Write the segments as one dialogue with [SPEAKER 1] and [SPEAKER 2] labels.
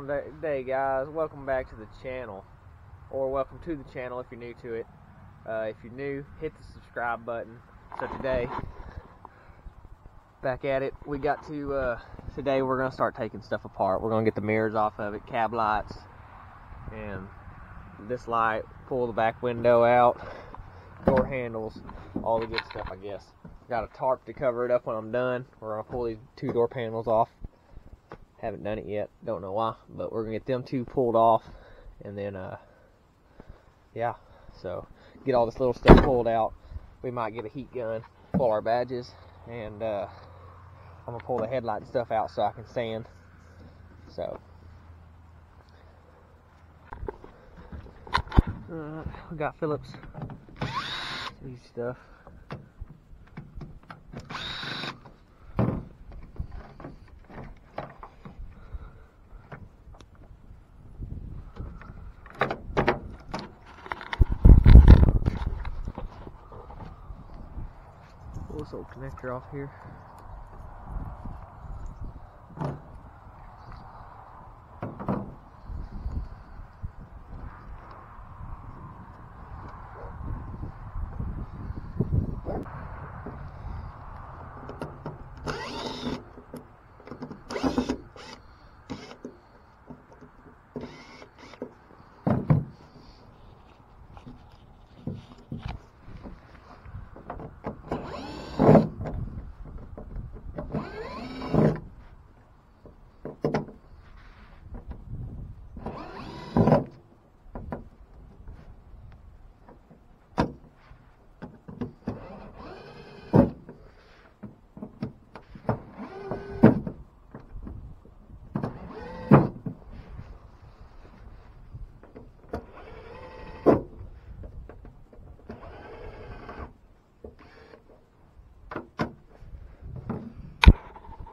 [SPEAKER 1] today, guys. Welcome back to the channel, or welcome to the channel if you're new to it. If you're new, hit the subscribe button. So today, back at it. We got to today we're gonna start taking stuff apart. We're gonna get the mirrors off of it, cab lights, and this light. Pull the back window out, door handles, all the good stuff, I guess. Got a tarp to cover it up when I'm done. We're gonna pull these two door panels off. Haven't done it yet, don't know why, but we're gonna get them two pulled off, and then yeah, so get all this little stuff pulled out. We might get a heat gun, pull our badges, and I'm gonna pull the headlight and stuff out so I can sand. So we got Phillips these stuff. Pull this old connector off here.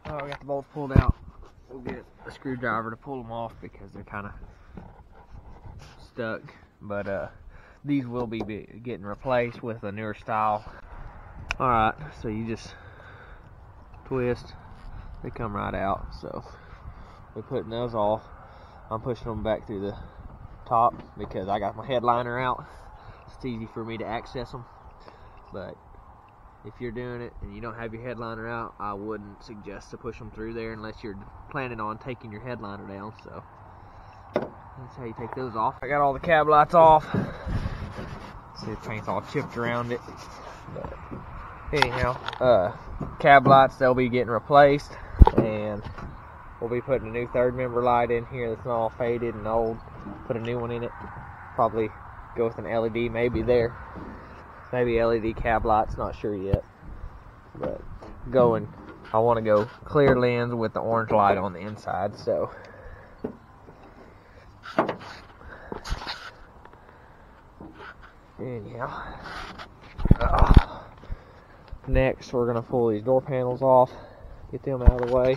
[SPEAKER 1] Oh, I got the bolts pulled out. We'll get a screwdriver to pull them off because they're kind of stuck. But these will be getting replaced with a newer style. Alright, so you just twist, they come right out. So we're putting those off. I'm pushing them back through the top because I got my headliner out. It's easy for me to access them. But if you're doing it and you don't have your headliner out, I wouldn't suggest to push them through there unless you're planning on taking your headliner down. So that's how you take those off. I got all the cab lights off. See, the paint's all chipped around it. But anyhow, cab lights, they'll be getting replaced, and we'll be putting a new third member light in here that's not all faded and old. Put a new one in it. Probably go with an LED maybe there. Maybe LED cab lights, not sure yet. But I want to go clear lens with the orange light on the inside. So anyhow, next we're gonna pull these door panels off, get them out of the way.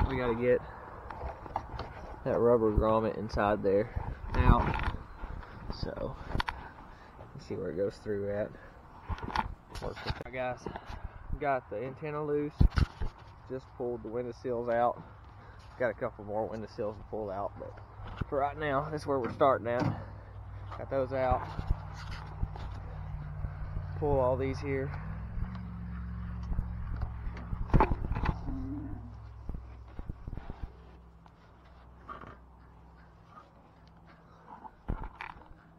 [SPEAKER 1] we gotta get that rubber grommet inside there out. So, let's see where it goes through at. Alright guys, got the antenna loose, just pulled the window sills out. Got a couple more window sills to pull out, but for right now, this is where we're starting at. Got those out. Pull all these here.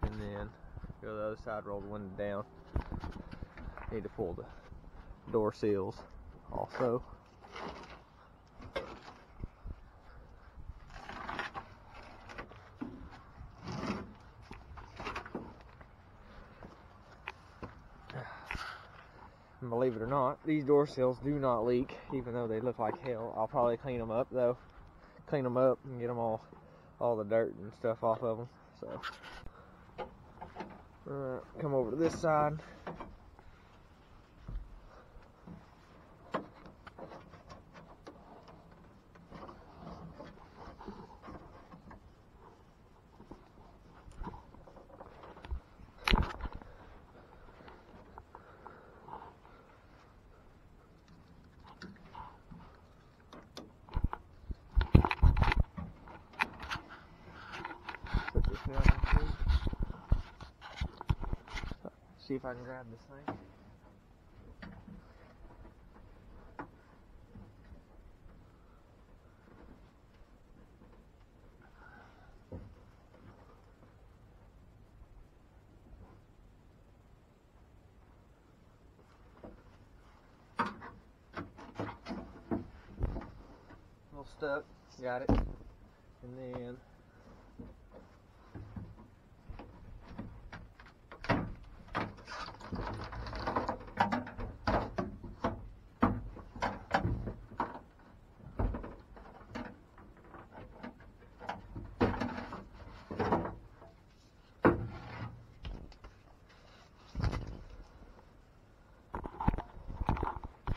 [SPEAKER 1] And then go to the other side, roll the window down. Need to pull the door seals also. And believe it or not, these door seals do not leak, even though they look like hell. I'll probably clean them up though. Clean them up and get them all the dirt and stuff off of them. So, come over to this side. See if I can grab this thing. A little stuck. Got it. And then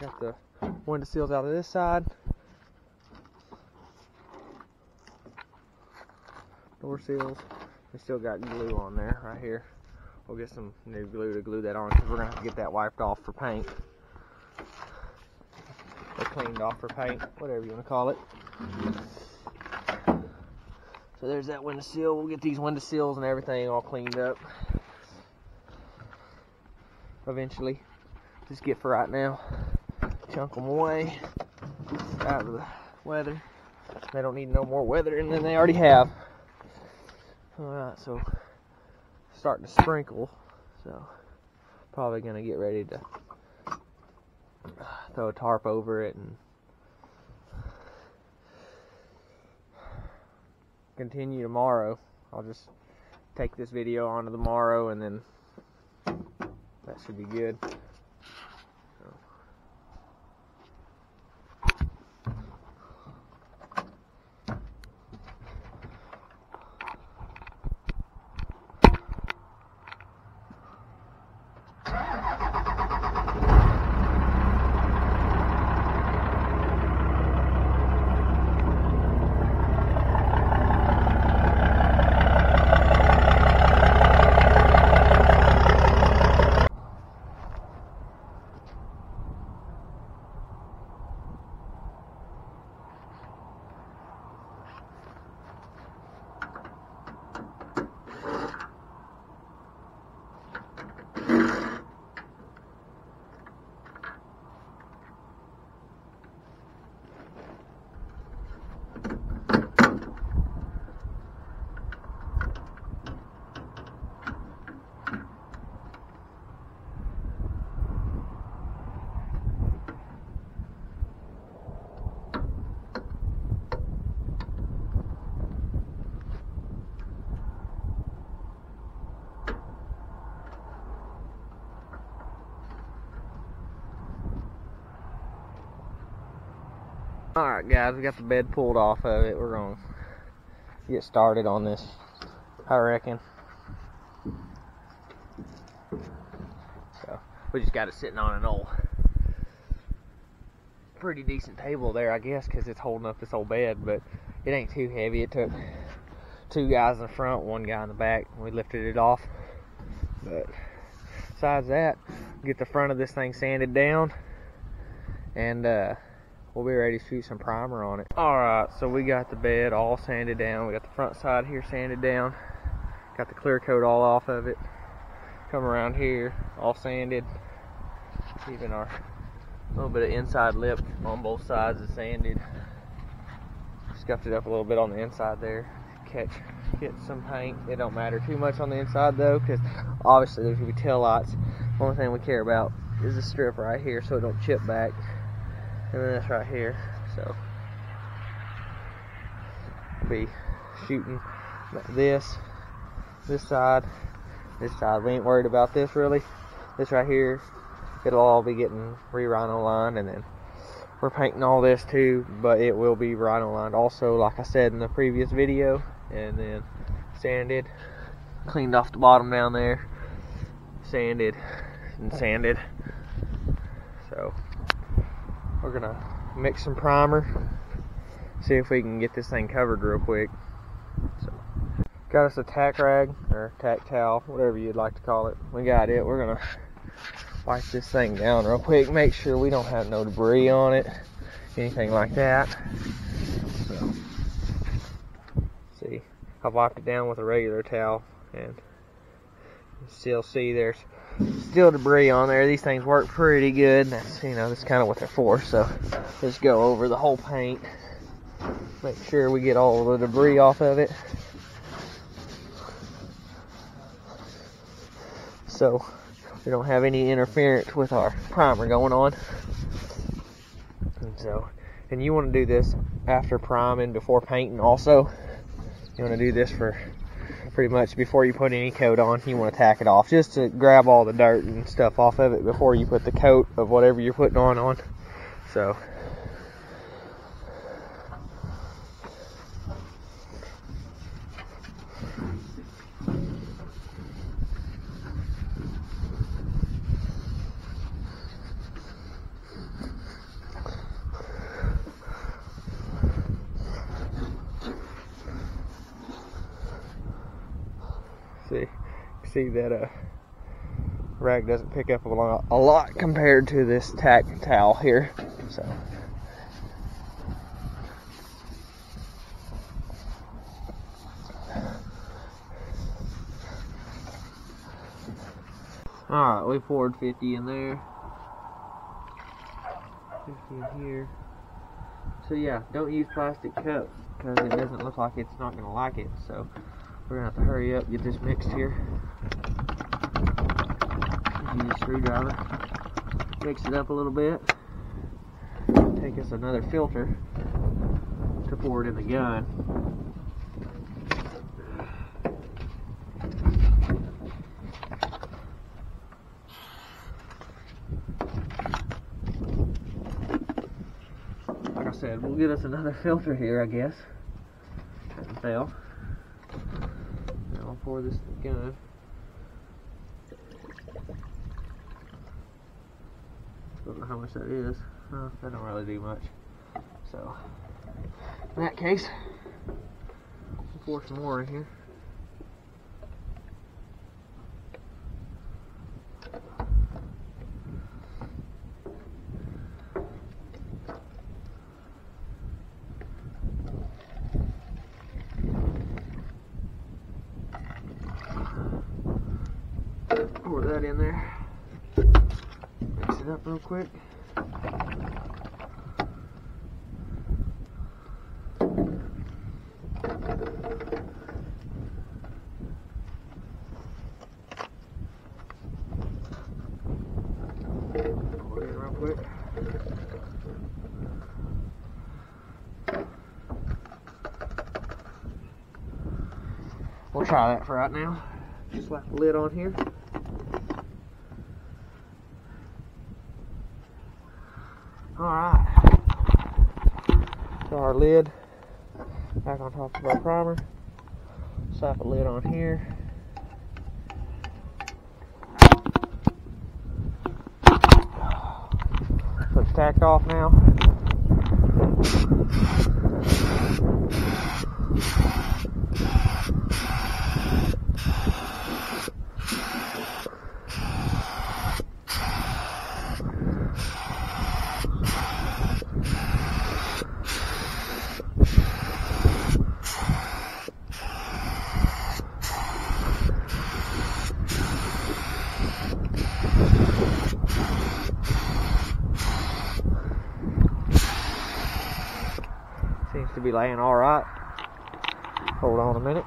[SPEAKER 1] got the window seals out of this side. Door seals. We still got glue on there right here. We'll get some new glue to glue that on because we're going to have to get that wiped off for paint. Or cleaned off for paint, whatever you want to call it. So there's that window seal. We'll get these window seals and everything all cleaned up eventually. Just get for right now. Chunk them away out of the weather. They don't need no more weathering than they already have. Alright, so starting to sprinkle, so probably gonna get ready to throw a tarp over it and continue tomorrow. I'll just take this video on to tomorrow and then that should be good. Alright guys, we got the bed pulled off of it. We're going to get started on this, I reckon. So, we just got it sitting on an old pretty decent table there, I guess, because it's holding up this whole bed, but it ain't too heavy. It took 2 guys in the front, 1 guy in the back, and we lifted it off. But besides that, get the front of this thing sanded down, and we'll be ready to shoot some primer on it. Alright, so we got the bed all sanded down. We got the front side here sanded down. Got the clear coat all off of it. Come around here, all sanded. Even our little bit of inside lip on both sides is sanded. Scuffed it up a little bit on the inside there. Get some paint. It don't matter too much on the inside though, because obviously there's gonna be tail lights. The only thing we care about is this strip right here, so it don't chip back, and then this right here. So we'll be shooting this side. We ain't worried about this really. This right here, it'll all be getting re-rhino lined, and then we're painting all this too, but it will be rhino lined also, like I said in the previous video, and then sanded, cleaned off the bottom down there, sanded and sanded. So we're gonna mix some primer, see if we can get this thing covered real quick. So got us a tack rag or tack towel, whatever you'd like to call it. We got it. We're gonna wipe this thing down real quick, make sure we don't have no debris on it, anything like that. So, see, I've wiped it down with a regular towel, and you still see there's still debris on there. These things work pretty good. That's, you know, that's kind of what they're for. So let's go over the whole paint, make sure we get all the debris off of it. So we don't have any interference with our primer going on. And you want to do this after priming, before painting also. You want to do this for pretty much before you put any coat on. You want to tack it off just to grab all the dirt and stuff off of it before you put the coat of whatever you're putting on. So see that rag doesn't pick up a lot compared to this tack towel here. So alright, we poured 50 in there, 50 in here. So yeah, don't use plastic cups because it doesn't look like it's not going to like it. So we're going to have to hurry up, get this mixed here. Use a screwdriver, mix it up a little bit. Take us another filter to pour it in the gun. Like I said, we'll get us another filter here, I guess. Hasn't failed. Now I'll pour this in the gun. Don't know how much that is. That don't really do much. So, in that case, we'll pour some more in here. Pour that in there. Mix it up real quick. Pour it in real quick. We'll try that for right now. Just slap the lid on here. Alright, so our lid back on top of our primer, slap a lid on here. So it's tacked off now. Seems to be laying all right. Hold on a minute.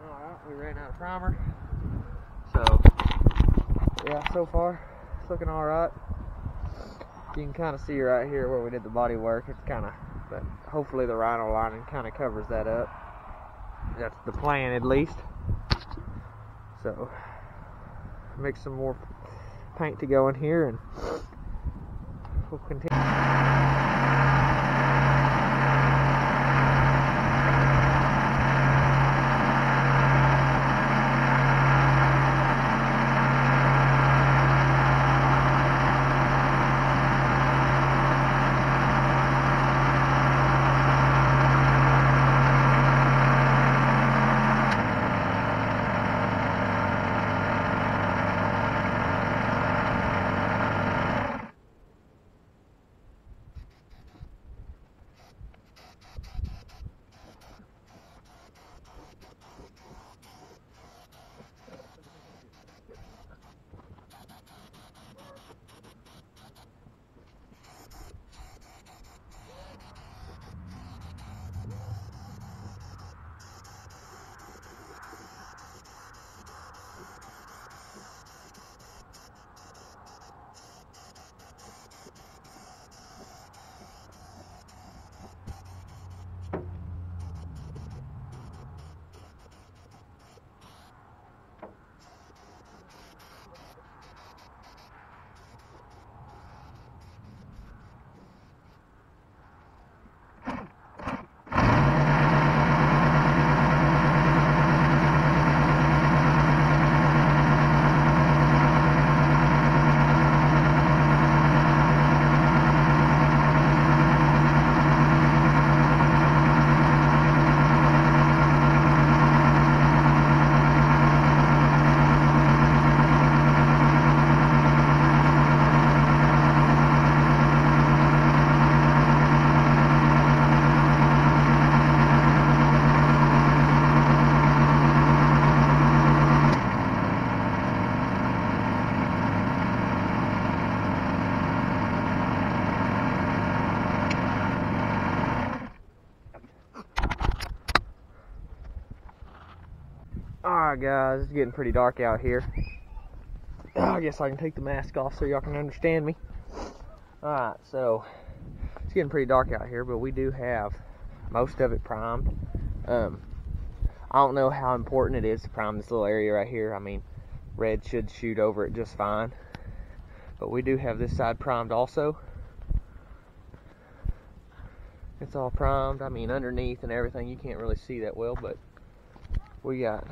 [SPEAKER 1] Alright, we ran out of primer. So, yeah, so far, it's looking alright. You can kind of see right here where we did the body work. It's kind of, but hopefully the rhino lining kind of covers that up. That's the plan, at least. So, mix some more paint to go in here and we'll continue. Alright guys, it's getting pretty dark out here. I guess I can take the mask off so y'all can understand me. Alright, so it's getting pretty dark out here, but we do have most of it primed. I don't know how important it is to prime this little area right here. I mean, red should shoot over it just fine. But we do have this side primed also. It's all primed. I mean, underneath and everything, you can't really see that well, but we got,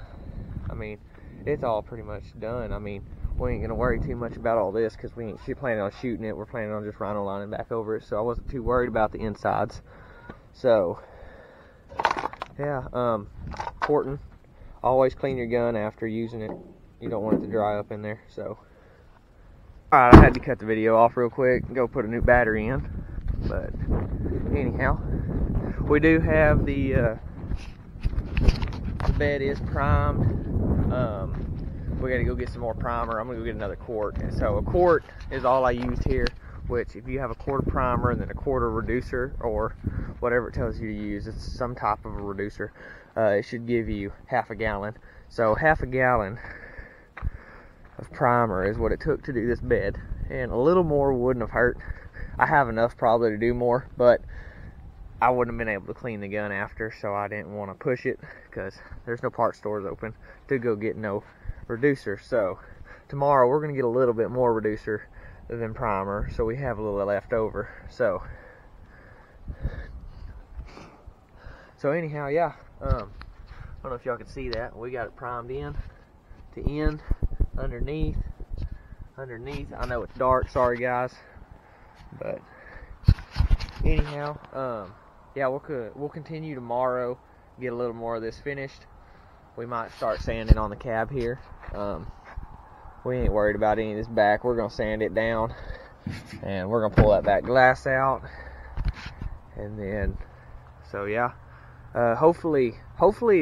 [SPEAKER 1] I mean, it's all pretty much done. I mean, we ain't gonna worry too much about all this because we ain't planning on shooting it. We're planning on just rhino lining back over it, so I wasn't too worried about the insides. So yeah, important, always clean your gun after using it. You don't want it to dry up in there. So alright, I had to cut the video off real quick and go put a new battery in. But anyhow, we do have the bed is primed. We gotta go get some more primer. I'm gonna go get another quart. And so a quart is all I used here, which if you have a quart of primer and then a quart of reducer or whatever it tells you to use, it's some type of a reducer, it should give you half a gallon. So half a gallon of primer is what it took to do this bed, and a little more wouldn't have hurt. I have enough probably to do more, but I wouldn't have been able to clean the gun after, so I didn't want to push it because there's no part stores open to go get no reducer. So tomorrow we're going to get a little bit more reducer than primer, so we have a little left over. So anyhow, yeah, I don't know if y'all can see that. We got it primed in to end, underneath. I know it's dark, sorry guys, but anyhow, yeah, we'll continue tomorrow, get a little more of this finished. We might start sanding on the cab here. We ain't worried about any of this back. We're gonna sand it down, and we're gonna pull that back glass out, and then, so yeah, hopefully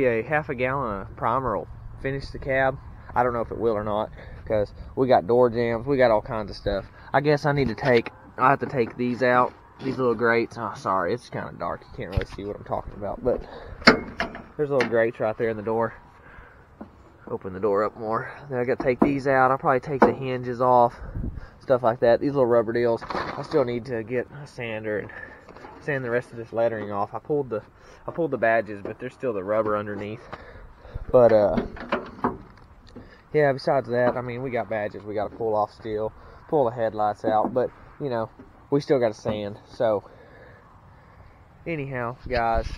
[SPEAKER 1] a half a gallon of primer will finish the cab. I don't know if it will or not, because we got door jambs, we got all kinds of stuff. I guess I have to take these out, these little grates. Oh, sorry, it's kind of dark, you can't really see what I'm talking about, but there's little grates right there in the door. Open the door up more. Then I got to take these out. I'll probably take the hinges off, stuff like that. These little rubber deals, I still need to get a sander and sand the rest of this lettering off. I pulled the badges, but there's still the rubber underneath. But yeah, besides that, I mean, we got badges we got to pull off still, pull the headlights out, but you know, we still got to sand. So anyhow, guys,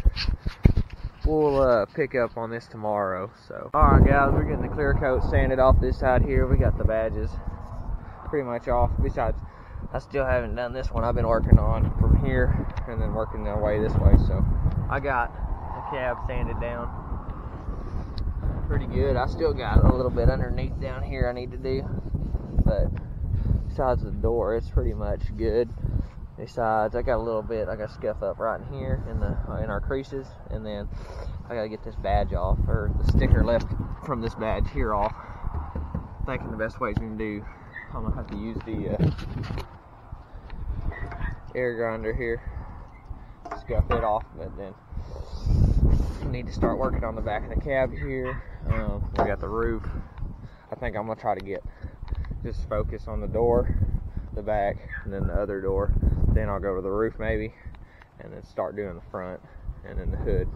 [SPEAKER 1] we'll pick up on this tomorrow. So alright guys, we're getting the clear coat sanded off this side here. We got the badges pretty much off. Besides, I still haven't done this one. I've been working on from here and then working my way this way. So I got the cab sanded down pretty good. I still got a little bit underneath down here I need to do, but besides the door, it's pretty much good. Besides, I got a little bit, I got scuff up right in here in our creases, and then I gotta get this badge off, or the sticker left from this badge here off. Thinking the best way is gonna do, I'm gonna have to use the air grinder here, scuff it off, but then I need to start working on the back of the cab here. We got the roof. I think I'm gonna try to just focus on the door, the back, and then the other door. Then I'll go to the roof maybe, and then start doing the front and then the hood.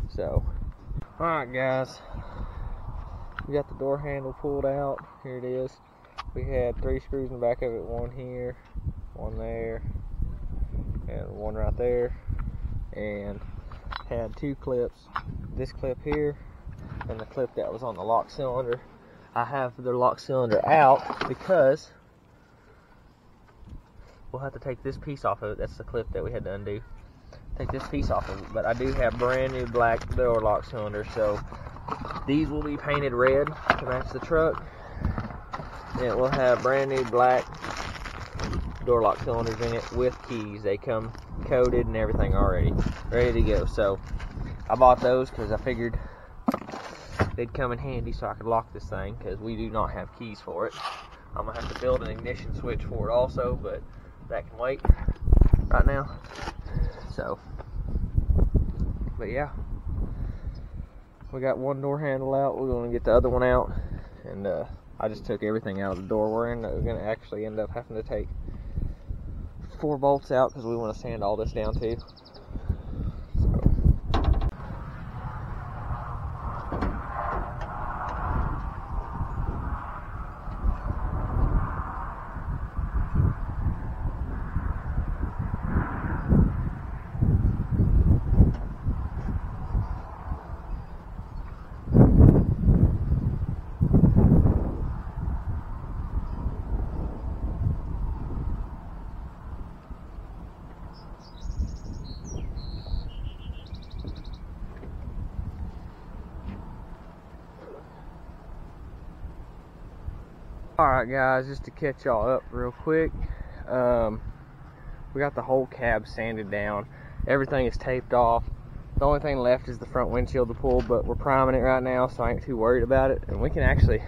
[SPEAKER 1] So, alright guys, we got the door handle pulled out. Here it is. We had 3 screws in the back of it, one here, one there, and one right there, and had 2 clips, this clip here and the clip that was on the lock cylinder. I have the lock cylinder out because we'll have to take this piece off of it. That's the clip that we had to undo. Take this piece off of it, but I do have brand new black door lock cylinders, so these will be painted red to match the truck. It will have brand new black door lock cylinders in it with keys. They come coated and everything already, ready to go. So I bought those because I figured they'd come in handy so I could lock this thing, because we do not have keys for it. I'm gonna have to build an ignition switch for it also, but that can wait right now. So, but yeah, we got one door handle out. We're gonna get the other one out, and I just took everything out of the door. We're gonna actually end up having to take 4 bolts out because we want to sand all this down too. Alright guys, just to catch y'all up real quick, we got the whole cab sanded down. Everything is taped off. The only thing left is the front windshield to pull, but we're priming it right now, so I ain't too worried about it. And we can actually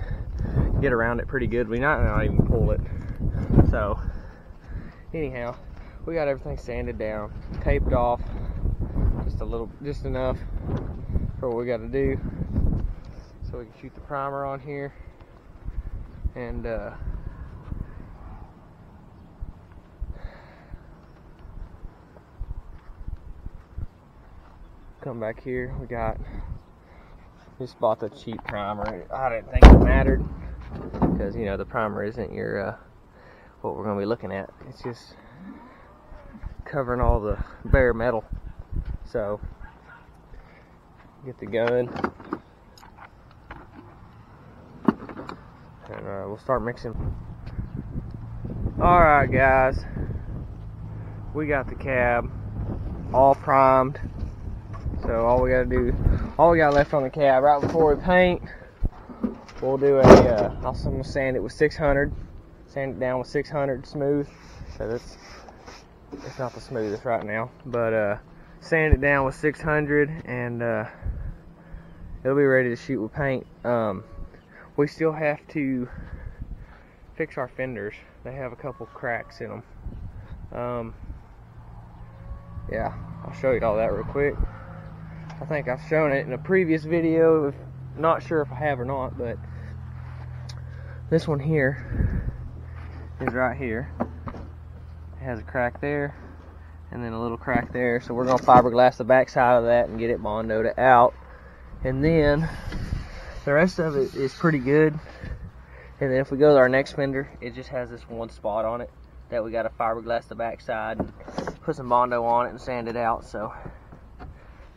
[SPEAKER 1] get around it pretty good. We not even pull it. So anyhow, we got everything sanded down, taped off, just enough for what we got to do, so we can shoot the primer on here. And come back here, just bought the cheap primer. I didn't think it mattered, because you know the primer isn't your what we're going to be looking at. It's just covering all the bare metal. So get the gun, and we'll start mixing. Alright guys, we got the cab all primed. So all we got left on the cab right before we paint, we'll do I'm gonna sand it with 600, sand it down with 600 smooth. So it's not the smoothest right now, but sand it down with 600, and it'll be ready to shoot with paint. We still have to fix our fenders. They have a couple cracks in them. Yeah, I'll show you all that real quick. I think I've shown it in a previous video. Not sure if I have or not, but this one here is right here. It has a crack there, and then a little crack there. So we're gonna fiberglass the back side of that and get it Bondoed out. And then the rest of it is pretty good. And then if we go to our next fender, it just has this one spot on it that we gotta fiberglass the back side and put some Bondo on it and sand it out. So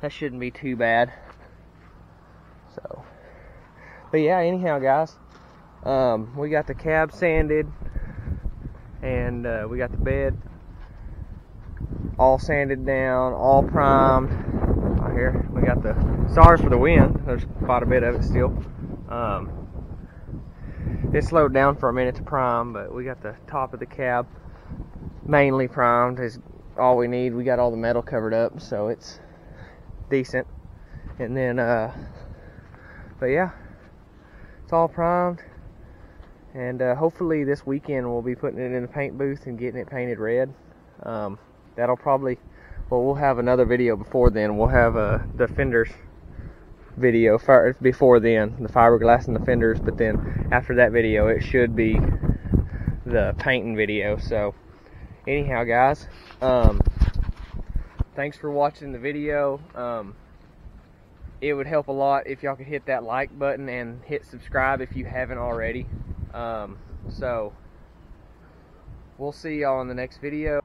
[SPEAKER 1] that shouldn't be too bad. So, but yeah, anyhow guys, we got the cab sanded, and we got the bed all sanded down, all primed. Right here, we got sorry for the wind, there's quite a bit of it still. It slowed down for a minute to prime, but we got the top of the cab mainly primed. Is all we need. We got all the metal covered up, so it's decent. And then but yeah, it's all primed, and hopefully this weekend we'll be putting it in the paint booth and getting it painted red. That'll probably, well, we'll have another video before then. We'll have the fenders video before then, the fiberglass and the fenders, but then after that video it should be the painting video. So anyhow guys, thanks for watching the video. It would help a lot if y'all could hit that like button and hit subscribe if you haven't already. So we'll see y'all in the next video.